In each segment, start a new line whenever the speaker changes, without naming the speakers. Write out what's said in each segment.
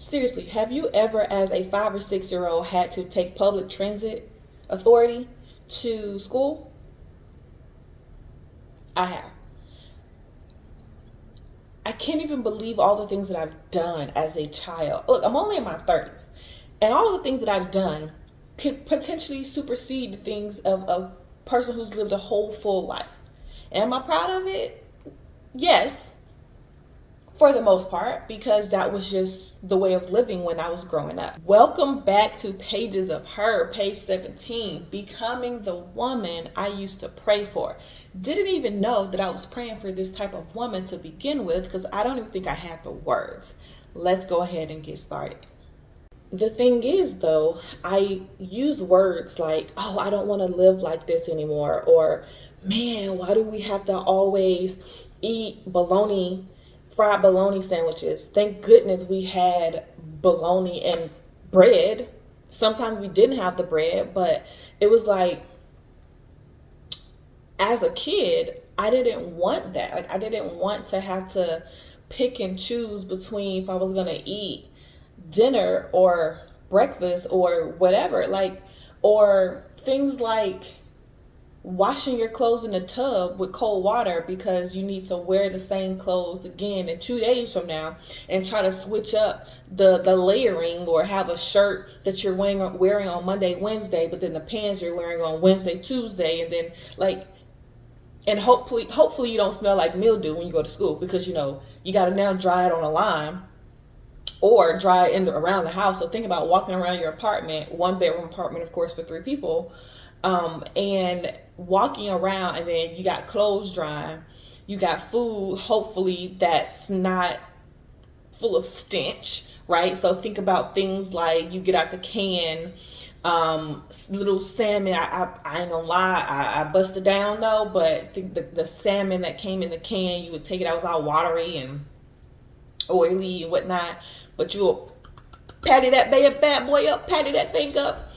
Seriously, have you ever, as a 5 or 6 year old, had to take public transit authority to school? I have. I can't even believe all the things that I've done as a child. Look, I'm only in my 30s, and all the things that I've done could potentially supersede the things of a person who's lived a whole full life. Am I proud of it? Yes, for the most part, because that was just the way of living when I was growing up. Welcome back to Pages of Her, page 17, becoming the woman I used to pray for. Didn't even know that I was praying for this type of woman to begin with, because I don't even think I had the words. Let's go ahead and get started. The thing is, though, I use words like, oh, I don't want to live like this anymore, or man, why do we have to always eat fried bologna sandwiches? Thank goodness we had bologna and bread. Sometimes we didn't have the bread, but it was like, as a kid, I didn't want that. Like, I didn't want to have to pick and choose between if I was going to eat dinner or breakfast or whatever, like, or things like washing your clothes in the tub with cold water because you need to wear the same clothes again in 2 days from now, and try to switch up the layering, or have a shirt that you're wearing on Monday, Wednesday, but then the pants you're wearing on Wednesday, Tuesday, and then like, and hopefully you don't smell like mildew when you go to school, because you got to now dry it on a line or dry it around the house. So think about walking around your apartment, 1 bedroom apartment, of course, for 3 people, and walking around, and then you got clothes drying, you got food, hopefully that's not full of stench, right? So think about things like, you get out the can, little salmon. I ain't gonna lie, I busted down though, but I think the salmon that came in the can, you would take it, I was all watery and oily and whatnot, but you'll patty that bad boy up, patty that thing up,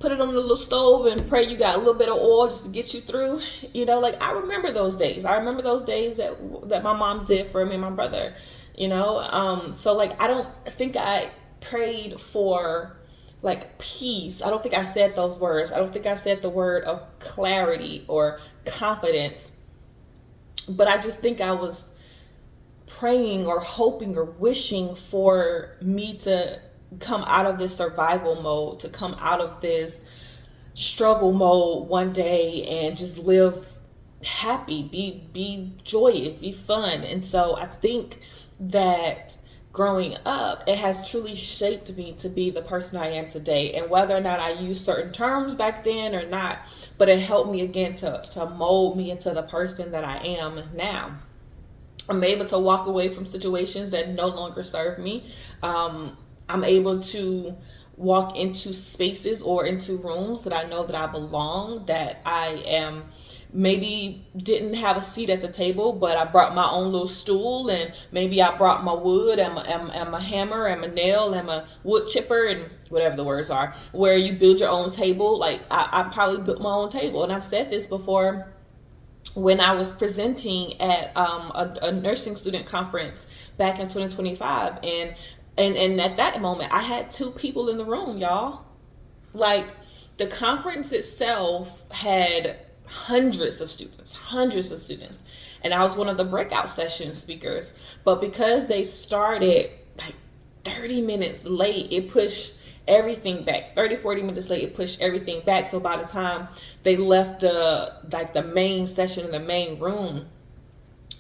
put it on the little stove, and pray you got a little bit of oil just to get you through. Like, I remember those days. I remember those days that my mom did for me and my brother, so like, I don't think I prayed for like peace. I don't think I said those words. I don't think I said the word of clarity or confidence, but I just think I was praying or hoping or wishing for me to come out of this survival mode, to come out of this struggle mode one day and just live happy, be joyous, be fun. And so I think that growing up, it has truly shaped me to be the person I am today. And whether or not I used certain terms back then or not, but it helped me again to mold me into the person that I am now. I'm able to walk away from situations that no longer serve me. I'm able to walk into spaces or into rooms that I know that I belong, that I am maybe didn't have a seat at the table, but I brought my own little stool, and maybe I brought my wood and my hammer and my nail and my wood chipper and whatever the words are, where you build your own table. Like, I probably built my own table, and I've said this before when I was presenting at a nursing student conference back in 2025, and at that moment, I had 2 people in the room, y'all. Like, the conference itself had hundreds of students. And I was one of the breakout session speakers. But because they started like 30 minutes late, it pushed everything back. 30-40 minutes late, it pushed everything back. So by the time they left the main session in the main room,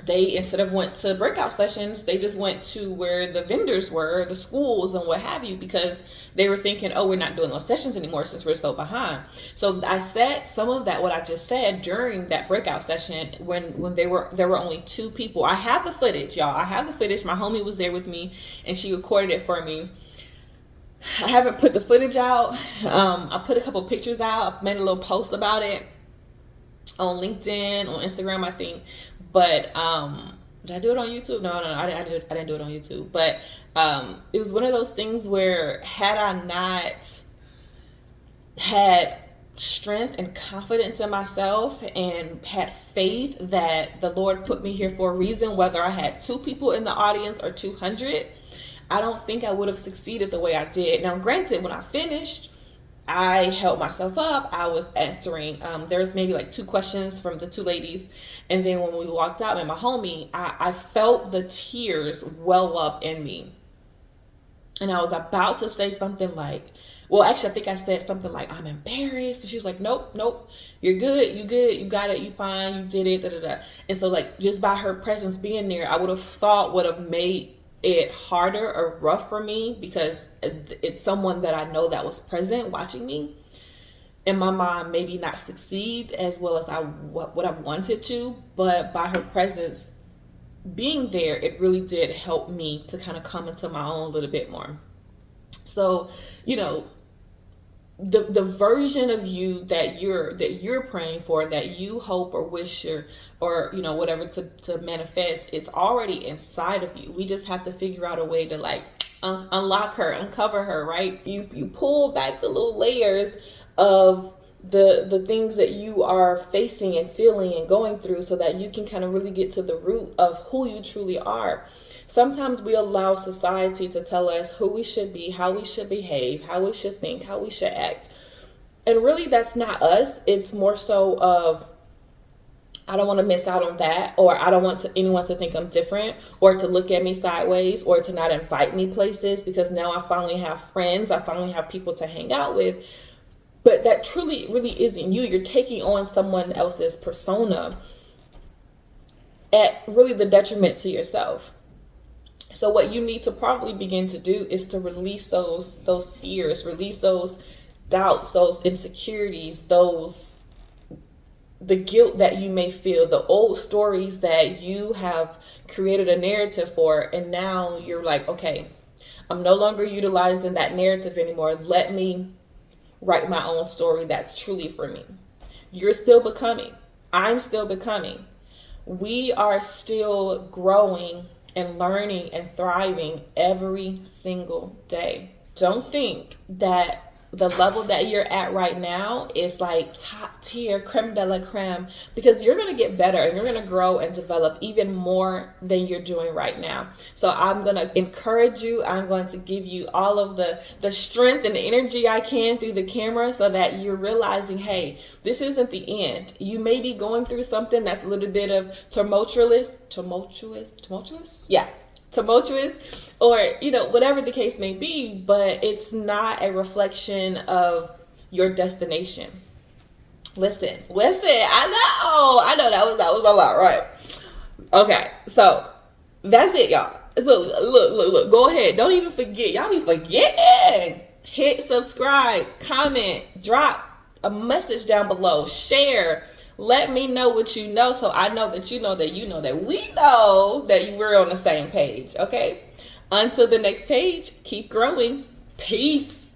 they, instead of went to breakout sessions, they just went to where the vendors were, the schools and what have you, because they were thinking, oh, we're not doing those sessions anymore since we're so behind. So I said some of that, what I just said, during that breakout session when there were only 2 people. I have the footage, y'all. I have the footage. My homie was there with me and she recorded it for me. I haven't put the footage out. I put a couple pictures out. I made a little post about it on LinkedIn, on Instagram, I think. But did I do it on YouTube? No, I didn't do it on YouTube. But it was one of those things where, had I not had strength and confidence in myself and had faith that the Lord put me here for a reason, whether I had 2 people in the audience or 200, I don't think I would have succeeded the way I did. Now, granted, when I finished, I held myself up. I was answering, there's maybe like 2 questions from the 2 ladies. And then when we walked out with my homie, I felt the tears well up in me. And I was about to say something like, well, actually, I think I said something like, I'm embarrassed. And she was like, nope, you're good, you got it, you fine, you did it, da, da, da. And so, like, just by her presence being there, I would have made it harder or rough for me, because it's someone that I know that was present watching me. In my mind, maybe not succeed as well as I would have wanted to, but by her presence being there, it really did help me to kind of come into my own a little bit more. So, you know, the version of you that you're praying for, that you hope or wish or you know, whatever to manifest, it's already inside of you. We just have to figure out a way to like unlock her, uncover her, right? You pull back the little layers of the things that you are facing and feeling and going through, so that you can kind of really get to the root of who you truly are. Sometimes we allow society to tell us who we should be, how we should behave, how we should think, how we should act. And really, that's not us. It's more so of, I don't want to miss out on that, or I don't want anyone to think I'm different, or to look at me sideways, or to not invite me places, because now I finally have friends, I finally have people to hang out with. But that truly really isn't you. You're taking on someone else's persona at really the detriment to yourself. So what you need to probably begin to do is to release those fears, release those doubts, those insecurities, the guilt that you may feel, the old stories that you have created a narrative for, and now you're like, okay, I'm no longer utilizing that narrative anymore. Let me write my own story that's truly for me. You're still becoming. I'm still becoming. We are still growing and learning and thriving every single day. Don't think that the level that you're at right now is like top tier, creme de la creme, because you're going to get better and you're going to grow and develop even more than you're doing right now. So I'm going to encourage you. I'm going to give you all of the strength and the energy I can through the camera, so that you're realizing, hey, this isn't the end. You may be going through something that's a little bit of tumultuous, or, you know, whatever the case may be, but it's not a reflection of your destination. Listen, I know that was a lot, right? Okay, so that's it, y'all. Look, go ahead. Don't even forget. Y'all be forgetting. Hit subscribe, comment, drop a message down below, share. Let me know what you know, so I know that you know that you know that we know that we're on the same page, okay? Until the next page, keep growing. Peace.